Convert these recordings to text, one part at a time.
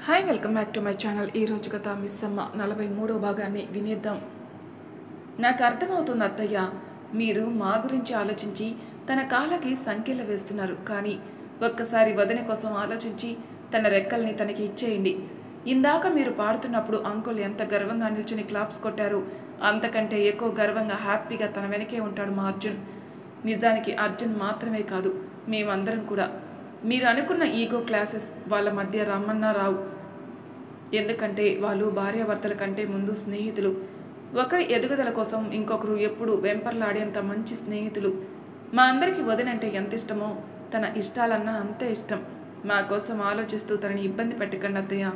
Hi welcome back to my channel. ఈరోజు కథ miss అమ్మ 43వ భాగాన్ని వినేద్దాం. నాకు అర్థమవుతుంది అత్తయ్య, మీరు మా గురించి ఆలోచించి తన కాళ్ళకి సంఖ్యలు వేస్తున్నారు. కానీ ఒక్కసారి వదిన కోసం ఆలోచించి తన రెక్కల్ని తనకి ఇచ్చేయండి. ఇందాక మీరు పాడుతున్నప్పుడు అంకుల్ ఎంత గర్వంగా నిల్చుని క్లాప్స్ కొట్టారు, అంతకంటే ఎక్కువ గర్వంగా హ్యాపీగా తన వెనకే ఉంటాడు మా అర్జున్. నిజానికి అర్జున్ మాత్రమే కాదు, మేమందరం కూడా. మీరు అనుకున్న ఈగో క్లాసెస్ వాళ్ళ మధ్య రమ్మన్నా రావు. ఎందుకంటే వాళ్ళు భార్యాభర్తల కంటే ముందు స్నేహితులు. ఒకరి ఎదుగుదల కోసం ఇంకొకరు ఎప్పుడు వెంపర్లాడేంత మంచి స్నేహితులు. మా అందరికీ వదినంటే ఎంత ఇష్టమో తన ఇష్టాలన్నా అంతే ఇష్టం. మా కోసం ఆలోచిస్తూ తనని ఇబ్బంది పెట్టకండి అత్తయ్య.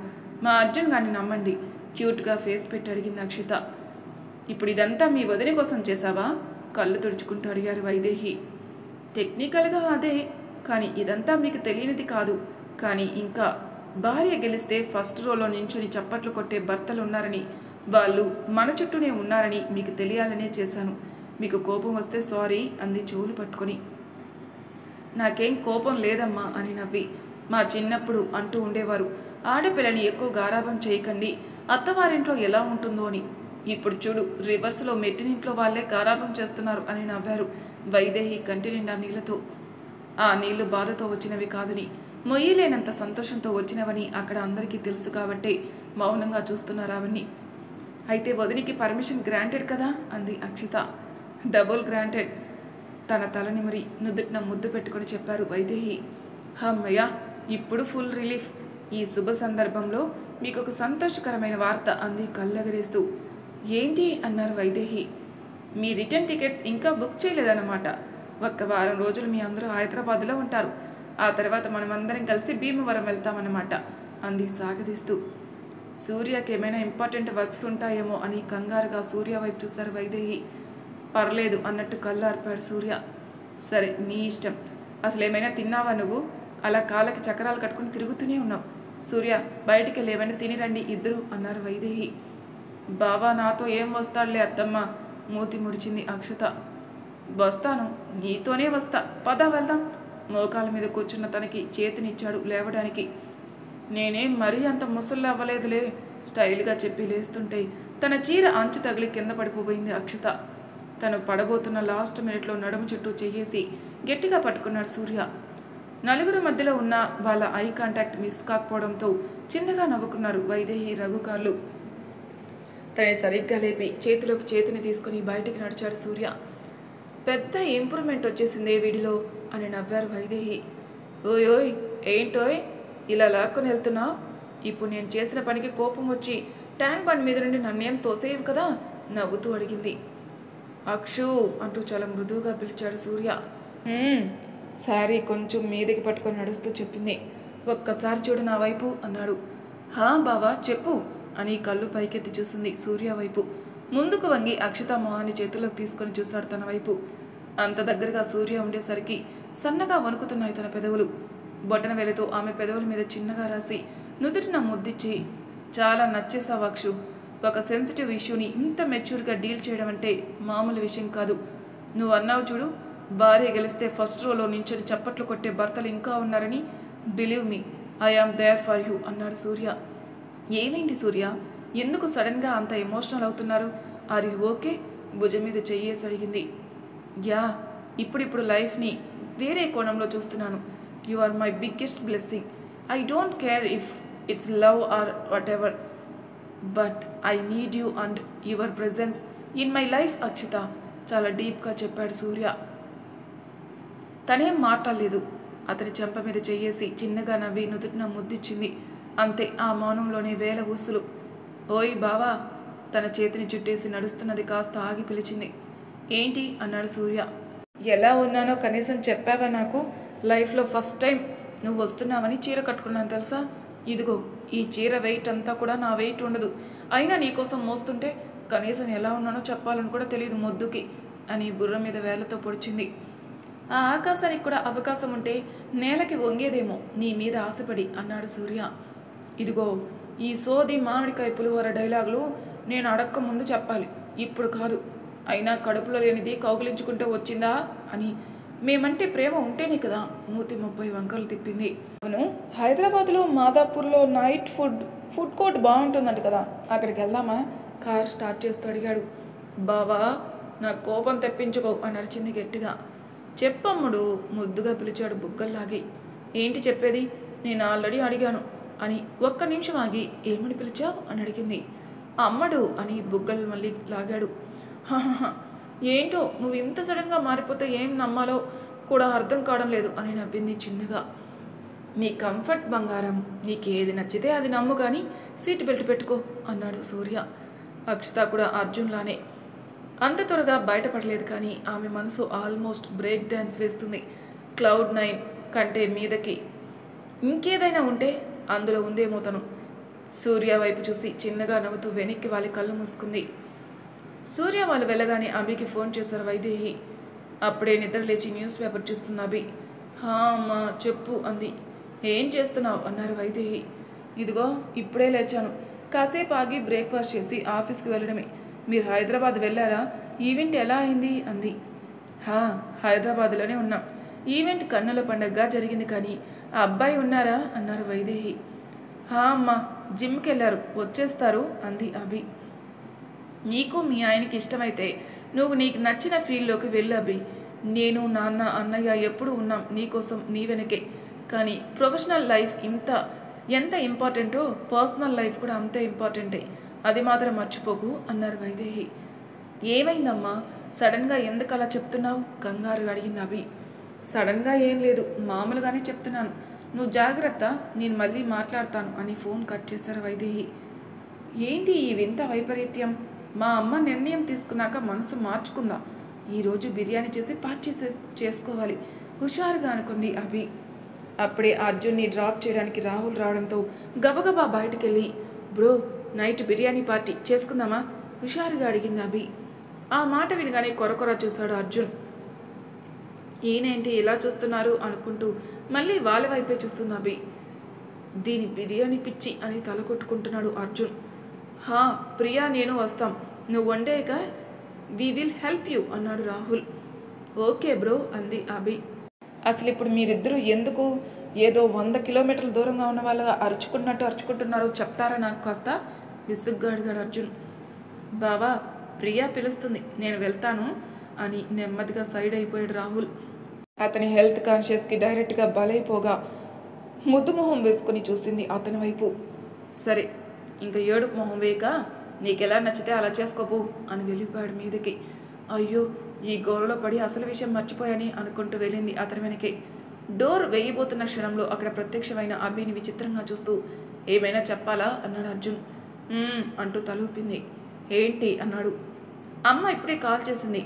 మా అర్జున్ గారిని నమ్మండి. క్యూట్గా ఫేస్ పెట్టి అడిగింది అక్షిత. ఇప్పుడు ఇదంతా మీ వదిన కోసం చేశావా? కళ్ళు తుడుచుకుంటూ అడిగారు వైదేహి. టెక్నికల్గా అదే, కానీ ఇదంతా మీకు తెలియనిది కాదు. కానీ ఇంకా భార్య గెలిస్తే ఫస్ట్ రోలో నించుని చప్పట్లు కొట్టే భర్తలు ఉన్నారని, వాళ్ళు మన చుట్టూనే ఉన్నారని మీకు తెలియాలనే చేశాను. మీకు కోపం వస్తే సారీ అంది చెవులు పట్టుకొని. నాకేం కోపం లేదమ్మా అని నవ్వి. మా చిన్నప్పుడు అంటూ ఉండేవారు, ఆడపిల్లని ఎక్కువ గారాబం చేయకండి, అత్తవారింట్లో ఎలా ఉంటుందో అని. ఇప్పుడు చూడు, రివర్స్లో మెట్టినింట్లో వాళ్ళే గారాబం చేస్తున్నారు అని నవ్వారు వైదేహి కంటి నిండా నీళ్లతో. ఆ నీళ్లు బాధతో వచ్చినవి కాదని, మొయ్యలేనంత సంతోషంతో వచ్చినవని అక్కడ అందరికీ తెలుసు కాబట్టే మౌనంగా చూస్తున్నారు అవన్నీ. అయితే వదినికి పర్మిషన్ గ్రాంటెడ్ కదా అంది అక్షిత. Double granted. తన తల నిమిరి నుదుటిన ముద్దు పెట్టుకుని చెప్పారు వైదేహి. హమ్మయ్య, ఇప్పుడు ఫుల్ రిలీఫ్. ఈ శుభ సందర్భంలో మీకు ఒక సంతోషకరమైన వార్త అంది కళ్ళెగరేస్తూ. ఏంటి అన్నారు వైదేహి. మీ రిటర్న్ టికెట్స్ ఇంకా బుక్ చేయలేదన్నమాట. ఒక్క వారం రోజులు మీ అందరూ హైదరాబాద్లో ఉంటారు. ఆ తర్వాత మనమందరం కలిసి భీమవరం వెళ్తామన్నమాట అంది సాగదీస్తూ. సూర్యకి ఏమైనా ఇంపార్టెంట్ వర్క్స్ ఉంటాయేమో అని కంగారుగా సూర్య వైపు చూశారు వైదేహి. పర్లేదు అన్నట్టు కళ్ళు ఆర్పాడు సూర్య. సరే నీ ఇష్టం. అసలు ఏమైనా తిన్నావా నువ్వు? అలా కాళ్ళకి చక్రాలు కట్టుకుని తిరుగుతూనే ఉన్నావు. సూర్య, బయటికి వెళ్ళి ఏమైనా తినిరండి ఇద్దరు అన్నారు వైదేహి. బావా నాతో ఏం వస్తాడులే అత్తమ్మ, మూతి ముడిచింది అక్షత. వస్తాను, నీతోనే వస్తా, పద వెళ్దాం. మోకాల మీద కూర్చున్న తనకి చేతినిచ్చాడు లేవడానికి. నేనేం మరీ అంత ముసళ్ళు అవ్వలేదులే స్టైల్గా చెప్పి లేస్తుంటే తన చీర అంచు తగిలి కింద పడిపోయింది అక్షత. తను పడబోతున్న లాస్ట్ మినిట్లో నడుము చుట్టూ చెయ్యేసి గట్టిగా పట్టుకున్నాడు సూర్య. నలుగురు మధ్యలో ఉన్న వాళ్ళ ఐ కాంటాక్ట్ మిస్ కాకపోవడంతో చిన్నగా నవ్వుకున్నారు వైదేహి రఘుకార్లు. తనని సరిగ్గా లేపి చేతిలోకి చేతిని తీసుకుని బయటికి నడిచాడు సూర్య. పెద్ద ఇంప్రూవ్మెంట్ వచ్చేసిందే వీడిలో అని నవ్వారు వైదేహి. ఓయ్ ఓయ్, ఏంటోయ్ ఇలా లాక్కొని వెళ్తున్నావు? ఇప్పుడు నేను చేసిన పనికి కోపం వచ్చి ట్యాంక్ బండ్ మీద నుండి నన్నేం తోసేయవు కదా నవ్వుతూ అడిగింది. అక్షు అంటూ చాలా మృదువుగా పిలిచాడు సూర్య. శారీ కొంచెం మీదికి పట్టుకొని నడుస్తూ చెప్పింది. ఒక్కసారి చూడు నా వైపు అన్నాడు. హా బావా చెప్పు అని కళ్ళు పైకెత్తి చూసింది సూర్య వైపు. ముందుకు వంగి అక్షత మొహాన్ని చేతిలోకి తీసుకొని చూశాడు తన వైపు. అంత దగ్గరగా సూర్య ఉండేసరికి సన్నగా వణుకుతున్నాయి తన పెదవులు. బొటన వేలతో ఆమె పెదవుల మీద చిన్నగా రాసి నుదుటిన ముద్దిచ్చి, చాలా నచ్చేసావు అక్షు. ఒక సెన్సిటివ్ ఇష్యూని ఇంత మెచ్యూర్గా డీల్ చేయడం అంటే మామూలు విషయం కాదు. నువ్వు అన్నావు చూడు, భార్య గెలిస్తే ఫస్ట్ రోలో నించొని చప్పట్లు కొట్టే భర్తలు ఇంకా ఉన్నారని. Believe me, I am there for you అన్నాడు సూర్య. ఏమైంది సూర్య, ఎందుకు సడన్గా అంత ఎమోషనల్ అవుతున్నారు? Are you okay? భుజం మీద చెయ్యేసి అడిగింది. యా, ఇప్పుడిప్పుడు లైఫ్ని వేరే కోణంలో చూస్తున్నాను. You are my biggest blessing. I don't care if it's love or whatever, but I need you and your presence in my life Akshita చాలా డీప్గా చెప్పాడు సూర్య. తనేం మాట్లాడలేదు. అతని చెంప మీద చెయ్యేసి చిన్నగా నవ్వి నుదుటిన ముద్దిచ్చింది. అంతే, ఆ మౌనంలోనే వేల ఊసులు. ఓయ్ బావా, తన చేతిని చుట్టేసి నడుస్తున్నది కాస్త ఆగి పిలిచింది. ఏంటి అన్నాడు సూర్య. ఎలా ఉన్నానో కనీసం చెప్పావా నాకు? లైఫ్లో ఫస్ట్ టైం నువ్వు వస్తున్నావని చీర కట్టుకున్నాను తెలుసా? ఇదిగో ఈ చీర వెయిట్ అంతా కూడా నా వెయిట్ ఉండదు. అయినా నీకోసం మోస్తుంటే కనీసం ఎలా ఉన్నానో చెప్పాలని కూడా తెలియదు మొద్దుకి అని బుర్ర మీద వేళ్లతో పొడిచింది. ఆ ఆకాశానికి కూడా అవకాశం ఉంటే నేలకి వంగేదేమో నీ మీద ఆశపడి అన్నాడు సూర్య. ఇదిగో ఈ సోది మామిడికాయ పులిహోర డైలాగులు నేను అడక్క ముందు చెప్పాలి, ఇప్పుడు కాదు. అయినా కడుపులో లేనిది కౌగిలించుకుంటూ వచ్చిందా అని మేమంటే ప్రేమ ఉంటేనే కదా. మూతి 30 వంకలు తిప్పింది. అవును, హైదరాబాద్లో మాదాపూర్లో నైట్ ఫుడ్ కోర్ట్ బాగుంటుందంట కదా, అక్కడికి వెళ్దామా? కార్ స్టార్ట్ చేస్తూ అడిగాడు. బావా, నా కోపం తెప్పించుకో అని అరిచింది గట్టిగా. చెప్పమ్ముడు ముద్దుగా పిలిచాడు బుగ్గల్లాగి. ఏంటి చెప్పేది? నేను ఆల్రెడీ అడిగాను అని ఒక్క నిమిషం ఆగి ఏమని పిలిచావు అని అడిగింది. అమ్మడు అని బుగ్గలు మళ్ళీ లాగాడు. ఏంటో నువ్వు ఇంత సడన్గా మారిపోతే ఏం నమ్మాలో కూడా అర్థం కావడం లేదు అని నవ్వింది చిన్నగా. నీ కంఫర్ట్ బంగారం, నీకేది నచ్చితే అది నమ్ము కానీ సీట్ బెల్ట్ పెట్టుకో అన్నాడు సూర్య. అక్షిత కూడా అర్జున్లానే అంత త్వరగా బయటపడలేదు, కానీ ఆమె మనసు ఆల్మోస్ట్ బ్రేక్ డ్యాన్స్ వేస్తుంది. Cloud9 కంటే మీదకి ఇంకేదైనా ఉంటే అందులో ఉందేమో తను. సూర్య వైపు చూసి చిన్నగా నవ్వుతూ వెనక్కి వాళ్ళ కళ్ళు మూసుకుంది. సూర్య వాళ్ళు వెళ్ళగానే అభికి ఫోన్ చేశారు వైదేహి. అప్పుడే నిద్ర లేచి న్యూస్ పేపర్ చూస్తున్న అభి. హా అమ్మా చెప్పు అంది. ఏం చేస్తున్నావు అన్నారు వైదేహి. ఇదిగో ఇప్పుడే లేచాను, కాసేపు ఆగి బ్రేక్ఫాస్ట్ చేసి ఆఫీస్కి వెళ్ళడమే. మీరు హైదరాబాద్ వెళ్ళారా? ఈవెంట్ ఎలా అయింది అంది. హైదరాబాద్లోనే ఉన్నాం. ఈవెంట్ కన్నుల పండగగా జరిగింది, కానీ ఆ అబ్బాయి ఉన్నారా అన్నారు వైదేహి. అమ్మా జిమ్కి వెళ్ళారు, వచ్చేస్తారు అంది అభి. నీకు మీ ఆయనకి ఇష్టమైతే నువ్వు నీకు నచ్చిన ఫీల్డ్లోకి వెళ్ళు అభి. నేను నాన్న అన్నయ్య ఎప్పుడు ఉన్నాం నీకోసం, నీ వెనకే. కానీ ప్రొఫెషనల్ లైఫ్ ఎంత ఇంపార్టెంటో పర్సనల్ లైఫ్ కూడా అంతే ఇంపార్టెంటే, అది మాత్రం మర్చిపోకు అన్నారు వైదేహి. ఏమైందమ్మా, సడన్గా ఎందుకు అలా చెప్తున్నావు కంగారుగా అడిగింది అభి. సడన్గా ఏం లేదు, మామూలుగానే చెప్తున్నాను. నువ్వు జాగ్రత్త, నేను మళ్ళీ మాట్లాడతాను అని ఫోన్ కట్ చేశారు వైదేహి. ఏంటి ఈ వింత వైపరీత్యం? మా అమ్మ నిర్ణయం తీసుకున్నాక మనసు మార్చుకుందా? ఈరోజు బిర్యానీ చేసి పార్టీ చేసుకోవాలి హుషారుగా అనుకుంది అభి. అప్పుడే అర్జున్ని డ్రాప్ చేయడానికి రాహుల్ రావడంతో గబగబా బయటకెళ్ళి, బ్రో నైట్ బిర్యానీ పార్టీ చేసుకుందామా హుషారుగా అడిగింది అభి. ఆ మాట వినగానే కొరకొర చూశాడు అర్జున్. ఈయనేంటి ఇలా చూస్తున్నారు అనుకుంటూ మళ్ళీ వాళ్ళ వైపే చూస్తుంది అభి. దీని బిర్యానీ పిచ్చి అని తల కొట్టుకుంటున్నాడు అర్జున్. ప్రియా నేను వస్తాం, నువ్వు వండేక వి విల్ హెల్ప్ యూ అన్నాడు రాహుల్. ఓకే బ్రో అంది అభి. అసలు ఇప్పుడు మీరిద్దరూ ఎందుకు ఏదో 100 కిలోమీటర్ల దూరంగా ఉన్న వాళ్ళగా అరుచుకుంటున్నారో చెప్తారా నాకు కాస్త? విసుగ్గా అడిగాడు అర్జున్. బావా ప్రియా పిలుస్తుంది, నేను వెళ్తాను అని నెమ్మదిగా సైడ్ అయిపోయాడు రాహుల్. అతని హెల్త్ కాన్షియస్కి డైరెక్ట్గా బలైపోగా ముద్దు మొహం వేసుకుని చూసింది అతని వైపు. సరే ఇంకా ఏడుపు మొహం వేయక నీకెలా నచ్చితే అలా చేసుకోపో అని వెళ్ళిపోయాడు మీదకి. అయ్యో ఈ గోరలో పడి అసలు విషయం మర్చిపోయాని అనుకుంటూ వెళ్ళింది అతని వెనకే. డోర్ వేయబోతున్న క్షణంలో అక్కడ ప్రత్యక్షమైన అభిని విచిత్రంగా చూస్తూ ఏమైనా చెప్పాలా అన్నాడు అర్జున్. అంటూ తలూపింది. ఏంటి అన్నాడు. అమ్మ ఇప్పుడే కాల్ చేసింది,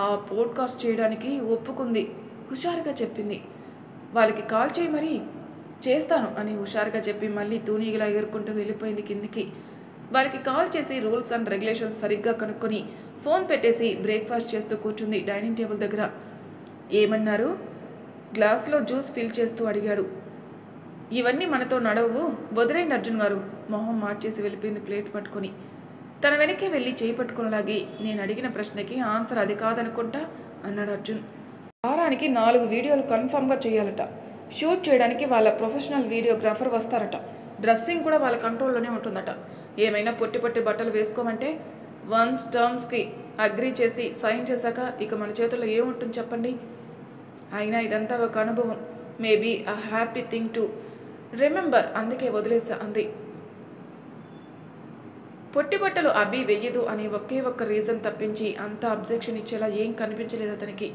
ఆ పోడ్కాస్ట్ చేయడానికి ఒప్పుకుంది హుషారుగా చెప్పింది. వాళ్ళకి కాల్ చేయి మరి. చేస్తాను అని హుషారుగా చెప్పి మళ్ళీ తూనీగిలా ఎగురుకుంటూ వెళ్ళిపోయింది కిందికి. వాళ్ళకి కాల్ చేసి రూల్స్ అండ్ రెగ్యులేషన్స్ సరిగ్గా కనుక్కొని ఫోన్ పెట్టేసి బ్రేక్ఫాస్ట్ చేస్తూ కూర్చుంది డైనింగ్ టేబుల్ దగ్గర. ఏమన్నారు? గ్లాస్లో జ్యూస్ ఫిల్ చేస్తూ అడిగాడు. ఇవన్నీ మనతో నడవు, వదిలేండి అర్జున్ గారు. మొహం మార్చేసి వెళ్ళిపోయింది ప్లేట్ పట్టుకొని. తన వెనకే వెళ్ళి చేయి పట్టుకునేలాగి, నేను అడిగిన ప్రశ్నకి ఆన్సర్ అది కాదనుకుంటా అన్నాడు అర్జున్. వారానికి 4 వీడియోలు కన్ఫామ్గా చేయాలట. షూట్ చేయడానికి వాళ్ళ ప్రొఫెషనల్ వీడియోగ్రాఫర్ వస్తారట. డ్రెస్సింగ్ కూడా వాళ్ళ కంట్రోల్లోనే ఉంటుందట. ఏమైనా పొట్టి బట్టలు వేసుకోమంటే వన్స్ టర్మ్స్కి అగ్రీ చేసి సైన్ చేశాక ఇక మన చేతుల్లో ఏముంటుంది చెప్పండి. అయినా ఇదంతా ఒక అనుభవం, maybe a happy thing to remember, అందుకే వదిలేసా అంది. పొట్టి బట్టలు అభి వెయ్యదు అని ఒకే ఒక్క రీజన్ తప్పించి అంత అబ్జెక్షన్ ఇచ్చేలా ఏం కనిపించలేదు అతనికి.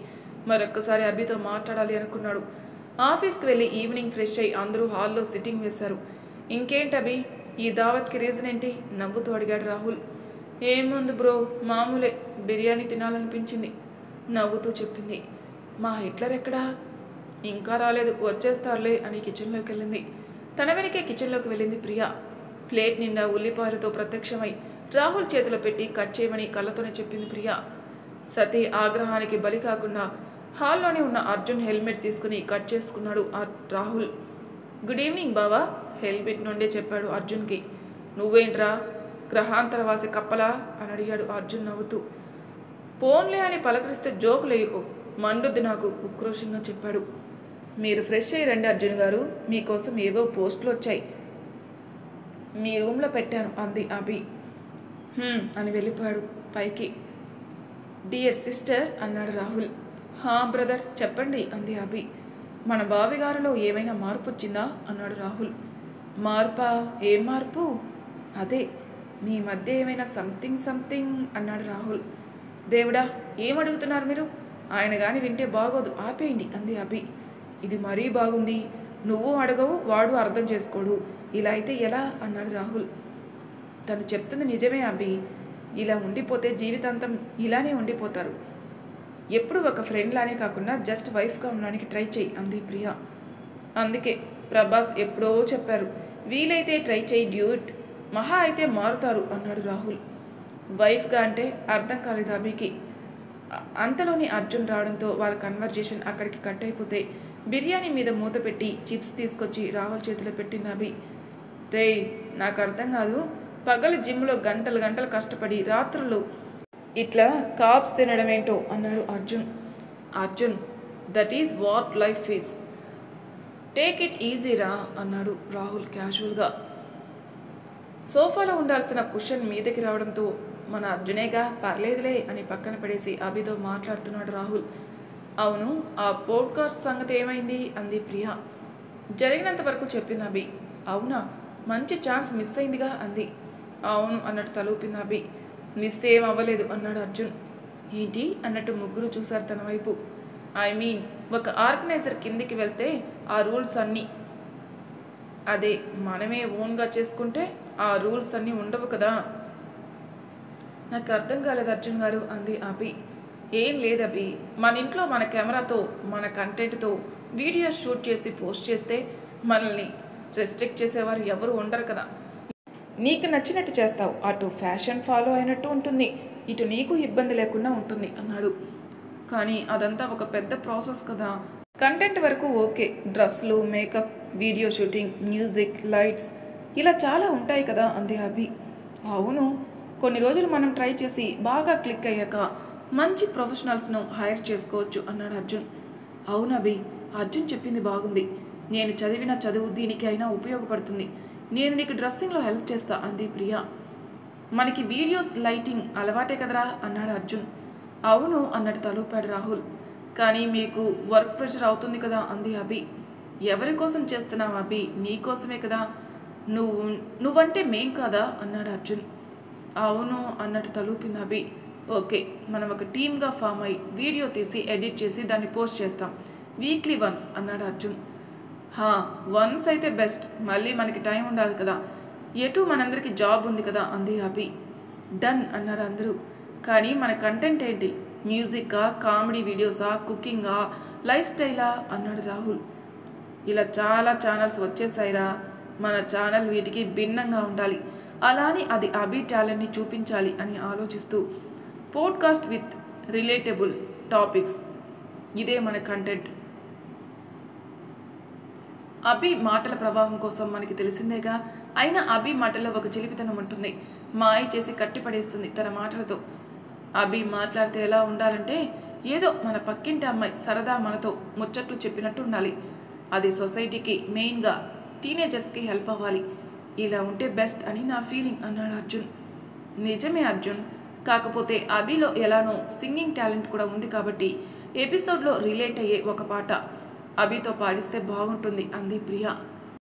మరొక్కసారి అభితో మాట్లాడాలి అనుకున్నాడు. ఆఫీస్కి వెళ్ళి ఈవినింగ్ ఫ్రెష్ అయ్యి అందరూ హాల్లో సిట్టింగ్ వేశారు. ఇంకేంటి అభి, ఈ దావత్కి రీజన్ ఏంటి నవ్వుతూ అడిగాడు రాహుల్. ఏముంది బ్రో, మామూలే, బిర్యానీ తినాలనిపించింది నవ్వుతూ చెప్పింది. మా హిట్లర్ ఎక్కడా? ఇంకా రాలేదు, వచ్చేస్తారులే అని కిచెన్లోకి వెళ్ళింది. తన వెనకే కిచెన్లోకి వెళ్ళింది ప్రియా. ప్లేట్ నిండా ఉల్లిపాయలతో ప్రత్యక్షమై రాహుల్ చేతిలో పెట్టి కట్ చేయమని కళ్ళతోనే చెప్పింది ప్రియా. సతీ ఆగ్రహానికి బలి కాకుండా హాల్లోనే ఉన్న అర్జున్ హెల్మెట్ తీసుకుని కట్ చేసుకున్నాడు రాహుల్. గుడ్ ఈవినింగ్ బావా, హెల్మెట్ నుండే చెప్పాడు అర్జున్కి. నువ్వేంట్రా గ్రహాంతరవాసి కప్పలా అని అడిగాడు అర్జున్ నవ్వుతూ. పోన్లే అని పలకరిస్తే జోకులేయకు, మండుద్ది నాకు ఉక్రోషంగా చెప్పాడు. మీరు ఫ్రెష్ అయ్యి రండి అర్జున్ గారు, మీకోసం ఏవో పోస్టులు వచ్చాయి, మీ రూమ్లో పెట్టాను అంది అభి. అని వెళ్ళిపోయాడు పైకి. డియర్ సిస్టర్ అన్నాడు రాహుల్. హా బ్రదర్ చెప్పండి అంది అభి. మన బావిగారిలో ఏమైనా మార్పు వచ్చిందా అన్నాడు రాహుల్. మార్పా? ఏం మార్పు? అదే మీ మధ్య ఏమైనా సంథింగ్ అన్నాడు రాహుల్. దేవుడా ఏమడుగుతున్నారు మీరు? ఆయన గాని వింటే బాగోదు, ఆపేయండి అంది అభి. ఇది మరీ బాగుంది, నువ్వు అడగవు వాడు అర్థం చేసుకోడు, ఇలా అయితే ఎలా అన్నాడు రాహుల్. తను చెప్తుంది నిజమే అభి, ఇలా ఉండిపోతే జీవితాంతం ఇలానే ఉండిపోతారు. ఎప్పుడు ఒక ఫ్రెండ్ లానే కాకుండా జస్ట్ వైఫ్గా ఉండడానికి ట్రై చేయి అంది ప్రియా. అందుకే ప్రభాస్ ఎప్పుడో చెప్పారు, వీలైతే ట్రై చేయి డ్యూట్, మహా అయితే మారుతారు అన్నాడు రాహుల్. వైఫ్గా అంటే అర్థం కాలేదు అభికి. అంతలోని అర్జున్ రావడంతో వాళ్ళ కన్వర్జేషన్ అక్కడికి కట్ అయిపోతే బిర్యానీ మీద మూత పెట్టి చిప్స్ తీసుకొచ్చి రాహుల్ చేతిలో పెట్టింది అభి. రేయ్ నాకు అర్థం కాదు, పగలు జిమ్లో గంటలు కష్టపడి రాత్రులు ఇట్లా కాప్స్ తినడం ఏంటో అన్నాడు Arjun. Arjun that is what life is, take it ఈజీరా అన్నాడు రాహుల్ క్యాజువల్గా. సోఫాలో ఉండాల్సిన కుషన్ మీదకి రావడంతో మన అర్జునేగా పర్లేదులే అని పక్కన పడేసి అభితో మాట్లాడుతున్నాడు రాహుల్. అవును ఆ పోడ్కాస్ట్ సంగతి ఏమైంది అంది ప్రియా. జరిగినంత వరకు చెప్పింది అభి. అవునా, మంచి ఛాన్స్ మిస్ అయిందిగా అంది. అవును అన్నట్టు తలూపింది అభి. మిస్ ఏం అవ్వలేదు అన్నాడు అర్జున్. ఏంటి అన్నట్టు ముగ్గురు చూశారు తన వైపు. ఐ మీన్ ఒక ఆర్గనైజర్ కిందికి వెళ్తే ఆ రూల్స్ అన్నీ, అదే మనమే ఓన్గా చేసుకుంటే ఆ రూల్స్ అన్నీ ఉండవు కదా. నాకు అర్థం కాలేదు అర్జున్ గారు అంది అభి. ఏం లేదు అభి, మన ఇంట్లో మన కెమెరాతో మన కంటెంట్తో వీడియో షూట్ చేసి పోస్ట్ చేస్తే మనల్ని రెస్ట్రిక్ట్ చేసేవారు ఎవరు ఉండరు కదా. నీకు నచ్చినట్టు చేస్తావు, అటు ఫ్యాషన్ ఫాలో అయినట్టు ఉంటుంది, ఇటు నీకు ఇబ్బంది లేకుండా ఉంటుంది అన్నాడు. కానీ అదంతా ఒక పెద్ద ప్రాసెస్ కదా. కంటెంట్ వరకు ఓకే, డ్రెస్సులు, makeup, video shooting, music, lights ఇలా చాలా ఉంటాయి కదా అంది అభి. అవును, కొన్ని రోజులు మనం ట్రై చేసి బాగా క్లిక్ అయ్యాక మంచి ప్రొఫెషనల్స్ను హైర్ చేసుకోవచ్చు అన్నాడు అర్జున్. అవును అభి, అర్జున్ చెప్పింది బాగుంది, నేను చదివిన చదువు దీనికి అయినా ఉపయోగపడుతుంది, నేను నీకు డ్రెస్సింగ్లో హెల్ప్ చేస్తా అంది ప్రియా. మనకి వీడియోస్ లైటింగ్ అలవాటే కదరా అన్నాడు అర్జున్. అవును అన్నట్టు తలూపాడు రాహుల్. కానీ మీకు వర్క్ ప్రెషర్ అవుతుంది కదా అంది అభి. ఎవరి కోసం చేస్తున్నావు అభి? నీకోసమే కదా, నువ్వంటే మేం కాదా అన్నాడు అర్జున్. అవును అన్నట్టు తలూపింది అభి. ఓకే, మనం ఒక టీమ్గా ఫామ్ అయ్యి వీడియో తీసి ఎడిట్ చేసి దాన్ని పోస్ట్ చేస్తాం వీక్లీ వన్స్ అన్నాడు అర్జున్. వన్స్ అయితే బెస్ట్, మళ్ళీ మనకి టైం ఉండాలి కదా, ఎటు మనందరికీ జాబ్ ఉంది కదా అంది అభి. డన్ అన్నారు అందరూ. కానీ మన కంటెంట్ ఏంటి? మ్యూజికా, కామెడీ వీడియోసా, కుకింగా, లైఫ్ స్టైలా అన్నాడు రాహుల్. ఇలా చాలా ఛానల్స్ వచ్చేసాయిరా, మన ఛానల్ వీటికి భిన్నంగా ఉండాలి, అలా అని అది అభి టాలెంట్ని చూపించాలి అని ఆలోచిస్తూ పోడ్కాస్ట్ విత్ రిలేటబుల్ టాపిక్స్, ఇదే మన కంటెంట్. అభి మాటల ప్రవాహం కోసం మనకి తెలిసిందేగా, అయినా అభి మాటల్లో ఒక చిలిపితనం ఉంటుంది, మాయ చేసి కట్టిపడేస్తుంది తన మాటలతో. అభి మాట్లాడితే ఎలా ఉండాలంటే ఏదో మన పక్కింటి అమ్మాయి సరదా మనతో ముచ్చట్లు చెప్పినట్టు ఉండాలి. అది సొసైటీకి, మెయిన్గా టీనేజర్స్కి హెల్ప్ అవ్వాలి. ఇలా ఉంటే బెస్ట్ అని నా ఫీలింగ్ అన్నాడు అర్జున్. నిజమే అర్జున్, కాకపోతే అభిలో ఎలానో సింగింగ్ టాలెంట్ కూడా ఉంది కాబట్టి ఎపిసోడ్లో రిలేట్ అయ్యే ఒక పాట అభితో పాడిస్తే బాగుంటుంది అంది ప్రియా.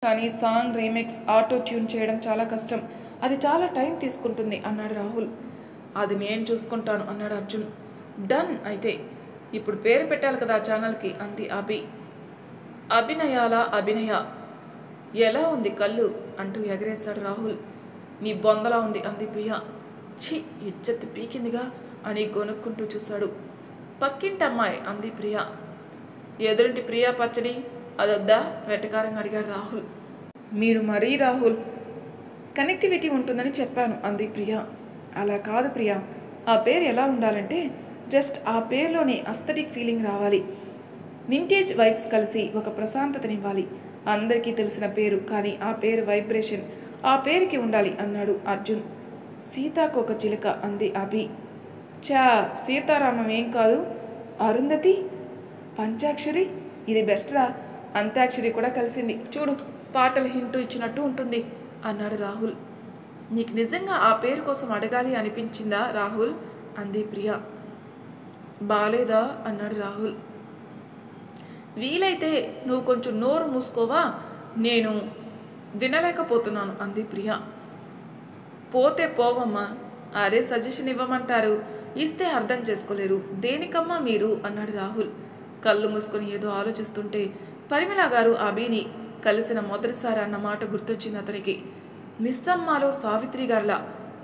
కానీ సాంగ్ రీమిక్స్, ఆటో ట్యూన్ చేయడం చాలా కష్టం, అది చాలా టైం తీసుకుంటుంది అన్నాడు రాహుల్. అది నేను చూసుకుంటాను అన్నాడు అర్జున్. డన్ అయితే, ఇప్పుడు పేరు పెట్టాలి కదా ఛానల్కి అంది అభి. అభినయ ఎలా ఉంది కళ్ళు అంటూ ఎగరేశాడు రాహుల్. నీ బొందలా ఉంది అంది ప్రియా. ఛీ, ఇజ్జత్ పీకిందిగా అని గొనుక్కుంటూ చూశాడు. పక్కింటి అమ్మాయి అంది ప్రియా. ఎదురింటి ప్రియా పచ్చడి అదొద్దా వెటకారంగా అడిగాడు రాహుల్. మీరు మరీ రాహుల్, కనెక్టివిటీ ఉంటుందని చెప్పాను అంది ప్రియా. అలా కాదు ప్రియా, ఆ పేరు ఎలా ఉండాలంటే జస్ట్ ఆ పేరులోని అస్థెటిక్ ఫీలింగ్ రావాలి, వింటేజ్ వైబ్స్ కలిసి ఒక ప్రశాంతతనివ్వాలి. అందరికీ తెలిసిన పేరు, కానీ ఆ పేరు వైబ్రేషన్ ఆ పేరుకి ఉండాలి అన్నాడు అర్జున్. సీతాకోక చిలుక అంది అభి. చా, సీతారామం ఏం కాదు, అరుంధతి, పంచాక్షరి, ఇది బెస్ట్ రా. అంత్యాక్షరి కూడా కలిసింది చూడు, పాటలు హింటూ ఇచ్చినట్టు ఉంటుంది అన్నాడు రాహుల్. నీకు నిజంగా ఆ పేరు కోసం అడగాలి అనిపించిందా రాహుల్ అంది ప్రియ. బాలేదా అన్నాడు రాహుల్. వీలైతే నువ్వు కొంచెం నోరు మూసుకోవా, నేను వినలేకపోతున్నాను అంది ప్రియ. పోతే పోవమ్మా, అరే సజెషన్ ఇవ్వమంటారు, ఇస్తే అర్థం చేసుకోలేరు, దేనికమ్మా మీరు అన్నాడు రాహుల్. కళ్ళు మూసుకొని ఏదో ఆలోచిస్తుంటే పరిమళ గారు అభిని కలిసిన మొదటిసారి అన్న మాట గుర్తొచ్చింది అతనికి. మిస్సమ్మలో సావిత్రి గారులా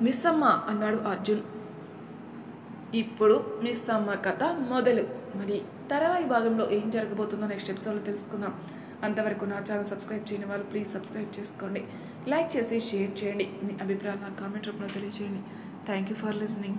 మిస్సమ్మ అన్నాడు అర్జున్. ఇప్పుడు మిస్సమ్మ కథ మొదలు. మరి తర్వాయి భాగంలో ఏం జరగబోతుందో నెక్స్ట్ ఎపిసోడ్లో తెలుసుకుందాం. అంతవరకు నా ఛానల్ సబ్స్క్రైబ్ చేయని వాళ్ళు ప్లీజ్ సబ్స్క్రైబ్ చేసుకోండి, లైక్ చేసి షేర్ చేయండి, మీ అభిప్రాయాలు నా కామెంట్ రూపంలో తెలియజేయండి. Thank you for listening.